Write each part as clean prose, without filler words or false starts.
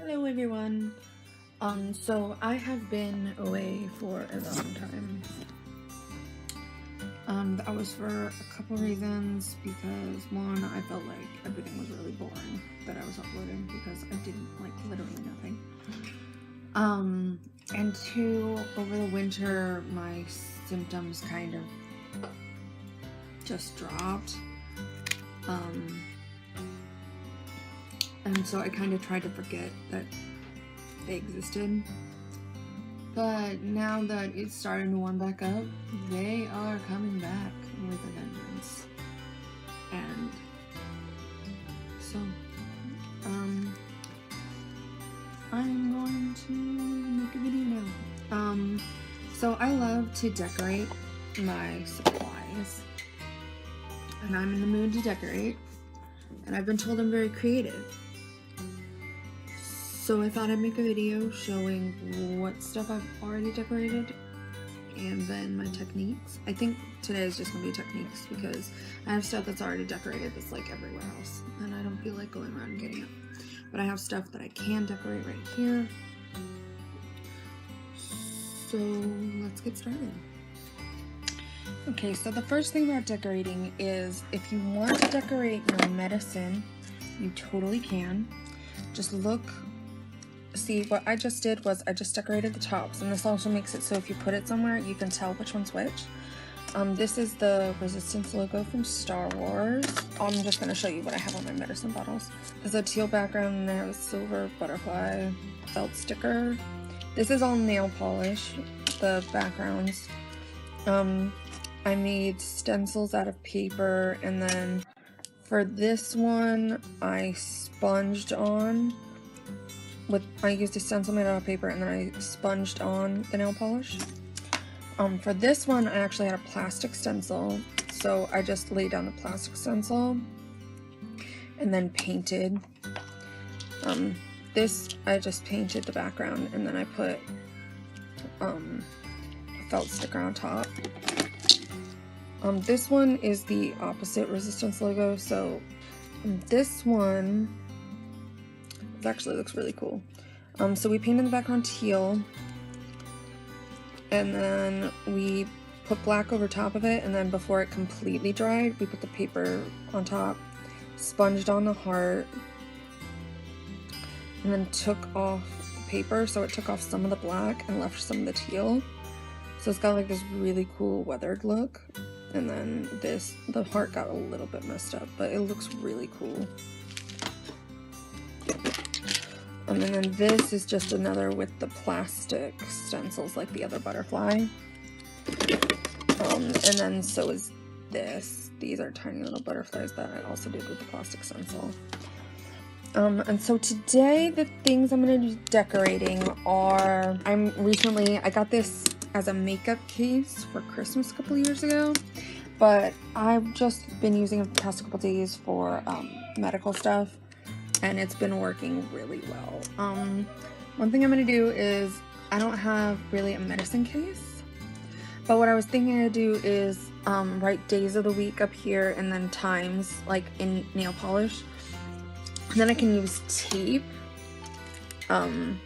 Hello everyone. So I have been away for a long time. That was for a couple reasons, because one, I felt like everything was really boring that I was uploading because I didn't like literally nothing. And two, over the winter my symptoms kind of just dropped. And so I kind of tried to forget that they existed. But now that it's starting to warm back up, they are coming back with a vengeance. And so, I'm going to make a video now. So I love to decorate my supplies. And I'm in the mood to decorate. And I've been told I'm very creative. So I thought I'd make a video showing what stuff I've already decorated and then my techniques. I think today is just gonna be techniques because I have stuff that's already decorated that's like everywhere else and I don't feel like going around and getting it. But I have stuff that I can decorate right here. So let's get started. Okay, so the first thing about decorating is if you want to decorate your medicine, you totally can. Just look. See, what I just did was I just decorated the tops, and this also makes it so if you put it somewhere, you can tell which one's which. This is the Resistance logo from Star Wars. I'm just going to show you what I have on my medicine bottles. There's a teal background and there's a silver butterfly felt sticker. This is all nail polish, the backgrounds. I made stencils out of paper, and then for this one, I sponged on. I used a stencil made out of paper and then I sponged on the nail polish. For this one, I actually had a plastic stencil, so I just laid down the plastic stencil and then painted. This, I just painted the background and then I put a felt sticker on top. This one is the opposite Resistance logo, so this one actually looks really cool. So we painted the background teal, and then we put black over top of it, and then before it completely dried, we put the paper on top, sponged on the heart, and then took off the paper, so it took off some of the black and left some of the teal. So it's got like this really cool weathered look. And then the heart got a little bit messed up, but it looks really cool. And then this is just another with the plastic stencils like the other butterfly. And then so is this. These are tiny little butterflies that I also did with the plastic stencil. And so today the things I'm going to be decorating are, I got this as a makeup case for Christmas a couple years ago, but I've just been using it the past couple days for medical stuff, and it's been working really well. One thing I'm going to do is, I don't have really a medicine case, but what I was thinking to do is write days of the week up here and then times, like in nail polish. And then I can use tape and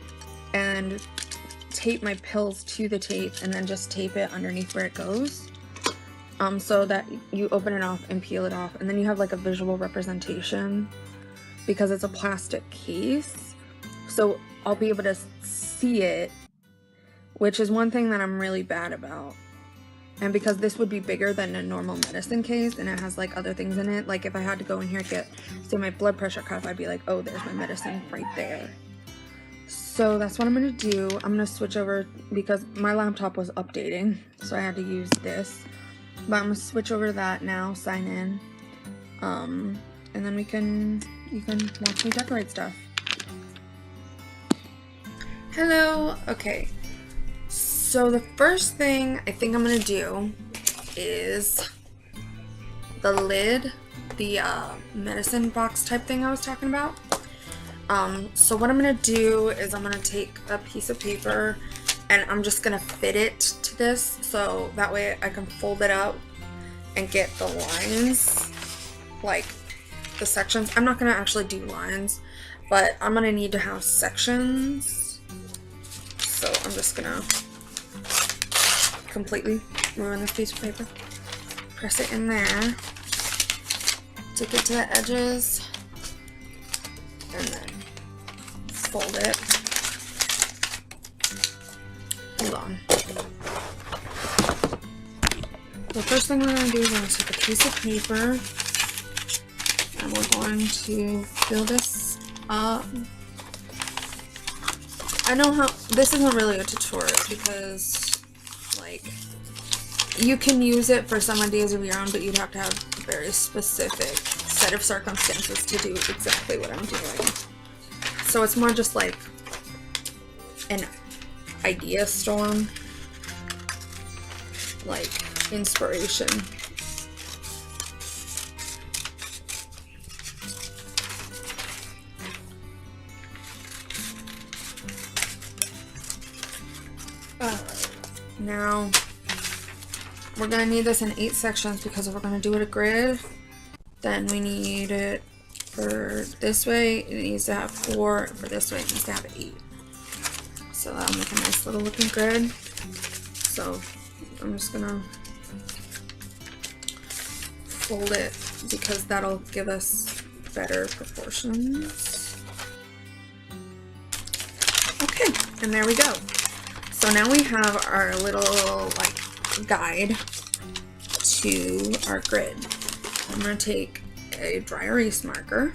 tape my pills to the tape and then just tape it underneath where it goes, so that you open it off and peel it off, and then you have like a visual representation because it's a plastic case, so I'll be able to see it, which is one thing that I'm really bad about. And because this would be bigger than a normal medicine case and it has like other things in it, like if I had to go in here and get, say, my blood pressure cuff, I'd be like, oh, there's my medicine right there. So that's what I'm going to do. I'm going to switch over because my laptop was updating, so I had to use this. But I'm going to switch over to that now, sign in, and then you can watch me decorate stuff. Hello. Okay. So the first thing I think I'm going to do is the lid, the medicine box type thing I was talking about. So what I'm going to do is I'm going to take a piece of paper and I'm just going to fit it to this, so that way I can fold it up and get the lines, like the sections. I'm not going to actually do lines, but I'm gonna need to have sections, so I'm just gonna completely ruin this piece of paper. Press it in there, take it to the edges, and then fold it. Hold on. The first thing we're going to do is we're going to take a piece of paper and we're going to fill this up. I know how, this isn't really a tutorial because, like, you can use it for some ideas of your own, but you'd have to have a very specific set of circumstances to do exactly what I'm doing. So it's more just like an idea storm, like inspiration. Now we're going to need this in 8 sections because if we're going to do it a grid, then we need it for this way, it needs to have 4, for this way it needs to have 8. So that'll make a nice little looking grid. So I'm just going to fold it because that'll give us better proportions. Okay, and there we go. So now we have our little like guide to our grid. I'm going to take a dry erase marker.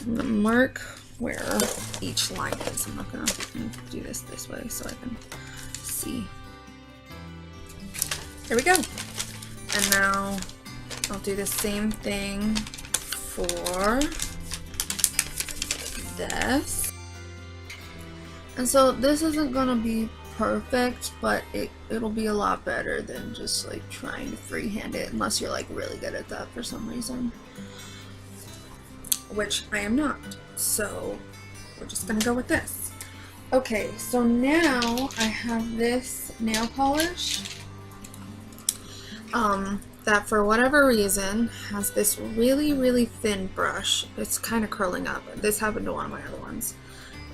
I'm going to mark where each line is. I'm not going to do this way so I can see. There we go. And now I'll do the same thing for this. And so this isn't going to be perfect, but it'll be a lot better than just like trying to freehand it, unless you're like really good at that for some reason, which I am not. So we're just gonna go with this. Okay, so now I have this nail polish that for whatever reason has this really thin brush. It's kind of curling up. This happened to one of my other ones,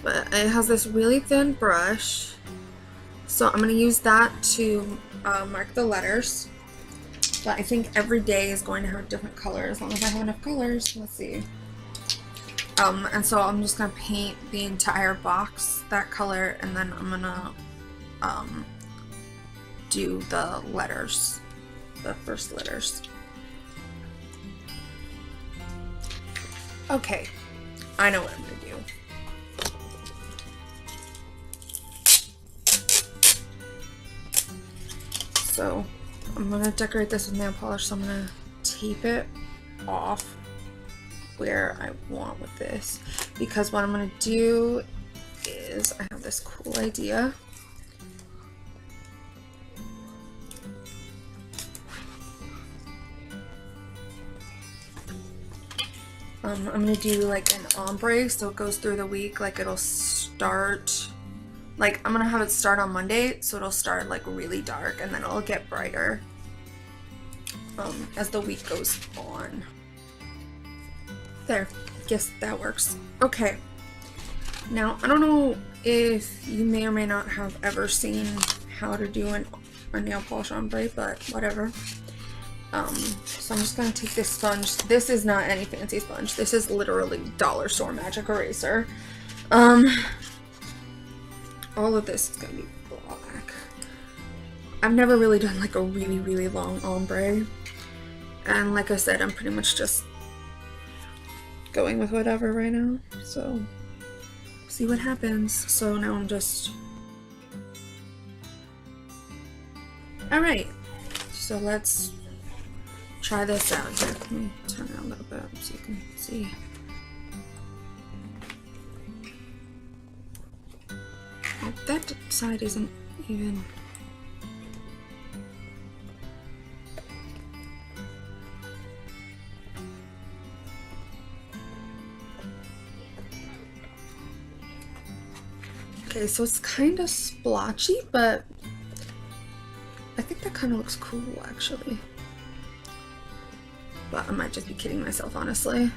but it has this really thin brush. So I'm going to use that to mark the letters. But I think every day is going to have a different color as long as I have enough colors. Let's see. And so I'm just going to paint the entire box that color, and then I'm going to do the letters, the first letters. Okay, I know what I'm going to do. So I'm going to decorate this with nail polish, so I'm going to tape it off where I want with this, because what I'm going to do is I have this cool idea. I'm going to do like an ombre, so it goes through the week. Like it'll start, like I'm going to have it start on Monday, so it'll start like really dark and then it'll get brighter as the week goes on. There, guess that works. Okay, now I don't know if you may or may not have ever seen how to do a nail polish ombre, but whatever. So I'm just gonna take this sponge. This is not any fancy sponge. This is literally dollar store magic eraser. All of this is gonna be black. I've never really done like a really long ombre, and like I said, I'm pretty much just going with whatever right now, so see what happens. So now I'm just alright, so let's try this out here. Let me turn it a little bit so you can see. Oh, that side isn't even. Okay, so it's kind of splotchy, but I think that kind of looks cool actually. But I might just be kidding myself, honestly.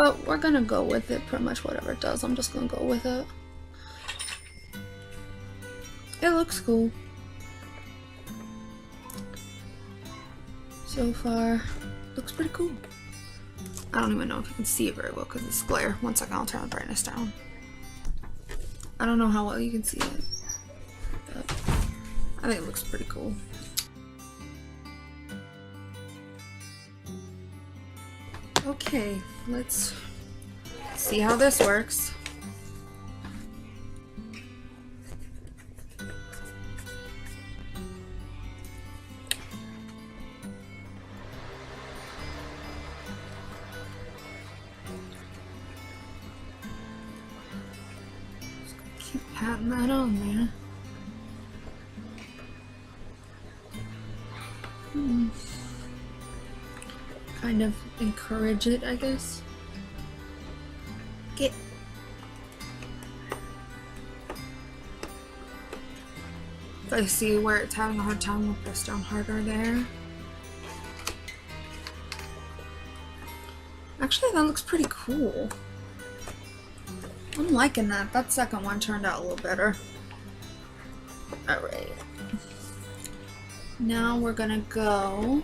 but we're gonna go with it. Pretty much whatever it does, I'm just gonna go with it. It looks cool. So far, looks pretty cool. I don't even know if you can see it very well because it's glare. One second, I'll turn the brightness down. I don't know how well you can see it, but I think it looks pretty cool. Okay, let's see how this works. Keep patting that on there. Kind of encourage it, I guess. Get. If I see where it's having a hard time, we'll press down harder there. Actually, that looks pretty cool. I'm liking that. That second one turned out a little better. Alright. Now we're gonna go,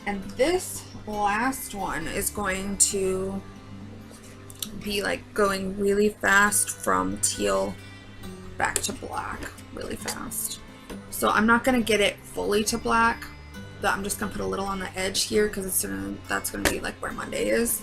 and this last one is going to be like going really fast from teal back to black really fast. So I'm not gonna get it fully to black, but I'm just gonna put a little on the edge here because that's gonna be like where Monday is.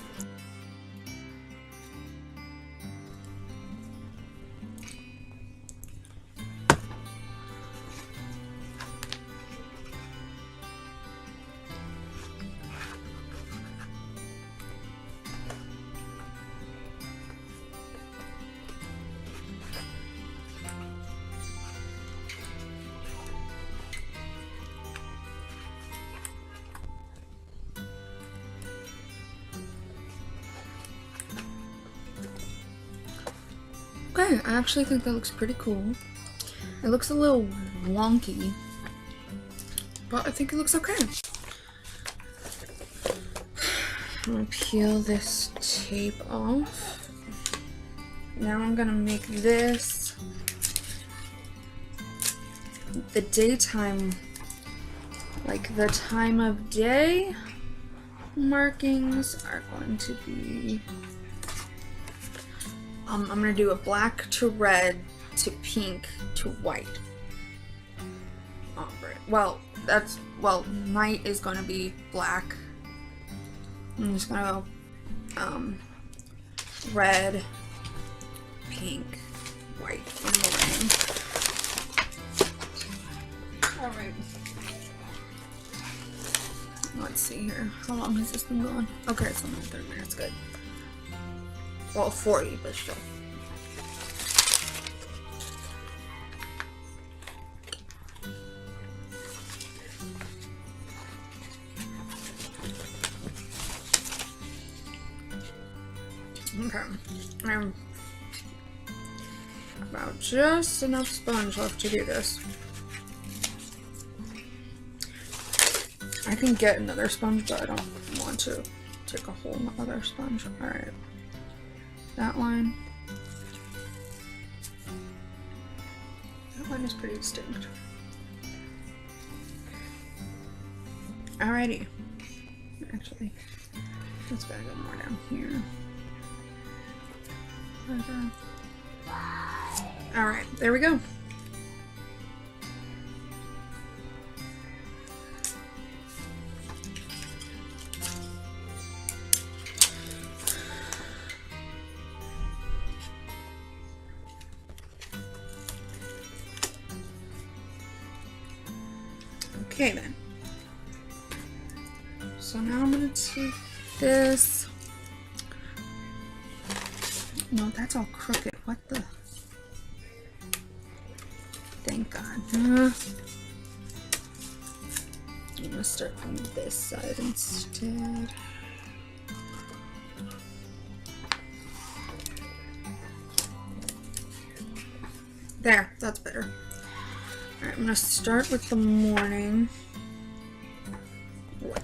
Okay, I actually think that looks pretty cool. It looks a little wonky, but I think it looks okay. I'm gonna peel this tape off. Now I'm gonna make this the daytime, like the time of day markings are going to be I'm gonna do a black to red to pink to white ombre. Well, night is gonna be black. I'm just gonna go red, pink, white in the rain. Alright. Let's see here. How long has this been going? Okay, it's only 30 minutes. Good. Well, 40, but still. Okay. About just enough sponge left to do this. I can get another sponge, but I don't want to take a whole other sponge. Alright. That line. That line is pretty distinct. Alrighty. Actually, let's gotta go more down here. Alright, there we go. Okay then. So now I'm gonna take this. No, that's all crooked. What the? Thank God. I'm gonna start from this side instead. There, that's better. Alright, I'm gonna start with the morning white.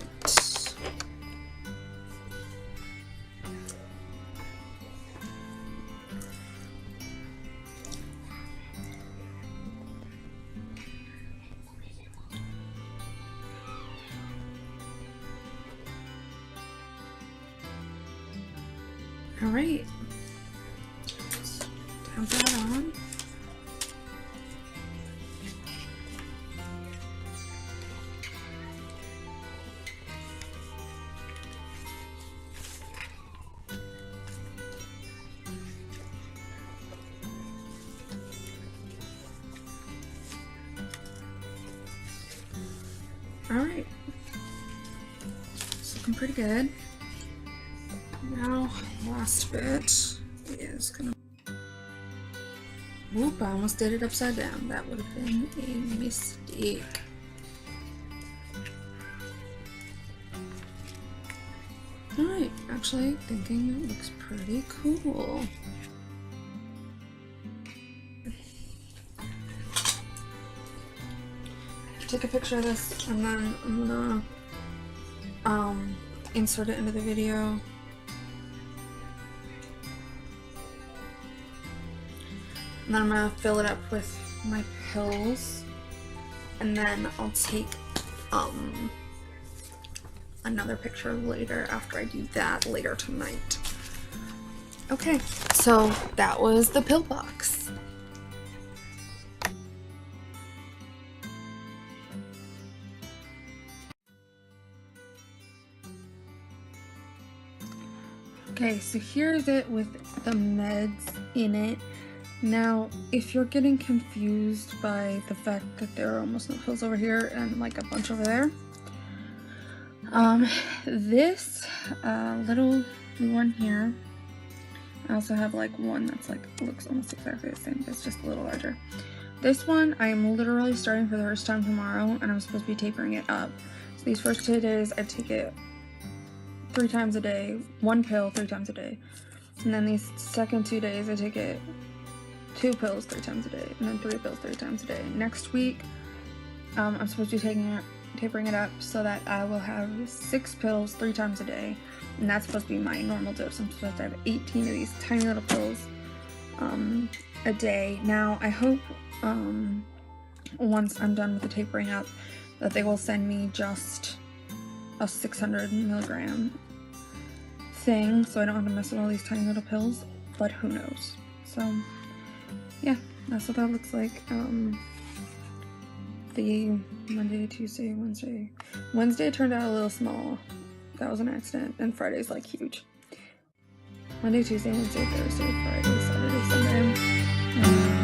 All right. Dab that on. Alright, it's looking pretty good. Now, last bit is gonna... Whoop, I almost did it upside down. That would have been a mistake. Alright, actually thinking it looks pretty cool. Take a picture of this and then I'm gonna insert it into the video. And then I'm gonna fill it up with my pills, and then I'll take another picture later after I do that later tonight. Okay, so that was the pill box. Okay, so here's it with the meds in it. Now, if you're getting confused by the fact that there are almost no pills over here and like a bunch over there, this little blue one here, I also have like one that's like looks almost exactly the same, but it's just a little larger. This one I am literally starting for the first time tomorrow, and I'm supposed to be tapering it up. So these first 2 days I take it 3 times a day, 1 pill 3 times a day, and then these second 2 days I take it 2 pills 3 times a day, and then 3 pills 3 times a day. Next week I'm supposed to be tapering it up so that I will have 6 pills 3 times a day, and that's supposed to be my normal dose. I'm supposed to have 18 of these tiny little pills a day. Now I hope once I'm done with the tapering up that they will send me just a 600 milligram thing, so I don't have to mess with all these tiny little pills, but who knows. So yeah, that's what that looks like. The Monday, Tuesday, Wednesday. Wednesday turned out a little small. That was an accident. And Friday's like huge. Monday, Tuesday, Wednesday, Thursday, Friday, Saturday, Sunday.